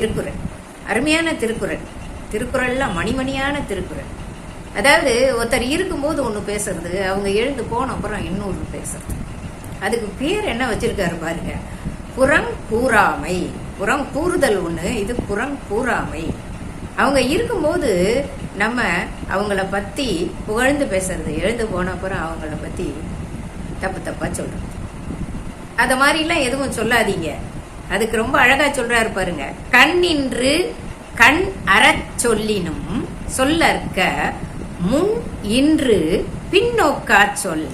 திருக்குறள், அருமையான திருக்குறள். திருக்குறள்ல மணிமணியான திருக்குறள். அதாவது ஒருத்தர் இருக்கும்போது ஒண்ணு பேசுறது, அவங்க எழுந்து போன அப்புறம் இன்னொரு பேசுறது. அதுக்கு பேர் என்ன வச்சிருக்காரு பாருங்க, புறங்கூறாமை. புறம் கூறுதல் ஒண்ணு, இது புறங்கூறாமை. அவங்க இருக்கும்போது நம்ம அவங்கள பத்தி புகழ்ந்து பேசுறது, எழுந்து போன அப்புறம் அவங்கள பத்தி தப்பு தப்பா சொல்றது. அத மாதிரிலாம் எதுவும் சொல்லாதீங்க. அதுக்கு ரொம்ப அழகா சொல்றாரு பாருங்க, கண்ணின்று கண் அறச் சொல்லினும் சொல்லற்க முன் இன்று பின்னோக்கா சொல்.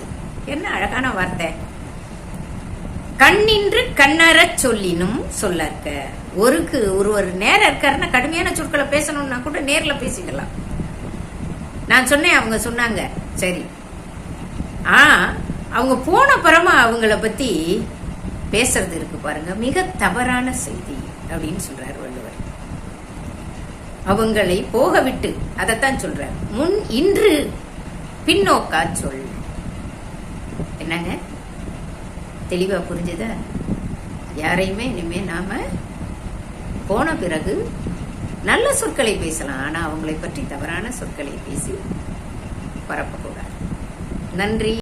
என்ன அழகான வார்த்தை. கண்ணின்று கண்ணறச் சொல்லினும் சொல்லற்க. ஒருவர் நேரம் இருக்காருன்னா கடுமையான சொற்களை பேசணும்னா கூட நேர்ல பேசிக்கலாம். நான் சொன்னேன், அவங்க சொன்னாங்க, சரி. அவங்க போன அப்புறமா அவங்கள பத்தி பேசுறது இருக்கு பாருங்க, மிக தவறான செய்தி அப்படின்னு சொல்றாரு வள்ளுவர். அவங்களை போக விட்டு, அதைத்தான் சொல்றாரு, முன் இன்று பின்னோக்கா சொல். என்னங்க, தெளிவா புரிஞ்சுதா? யாரையுமே இனிமே நாம போன பிறகு நல்ல சொற்களை பேசலாம், ஆனா அவங்களை பற்றி தவறான சொற்களை பேசி பரப்பக்கூடாது. நன்றி.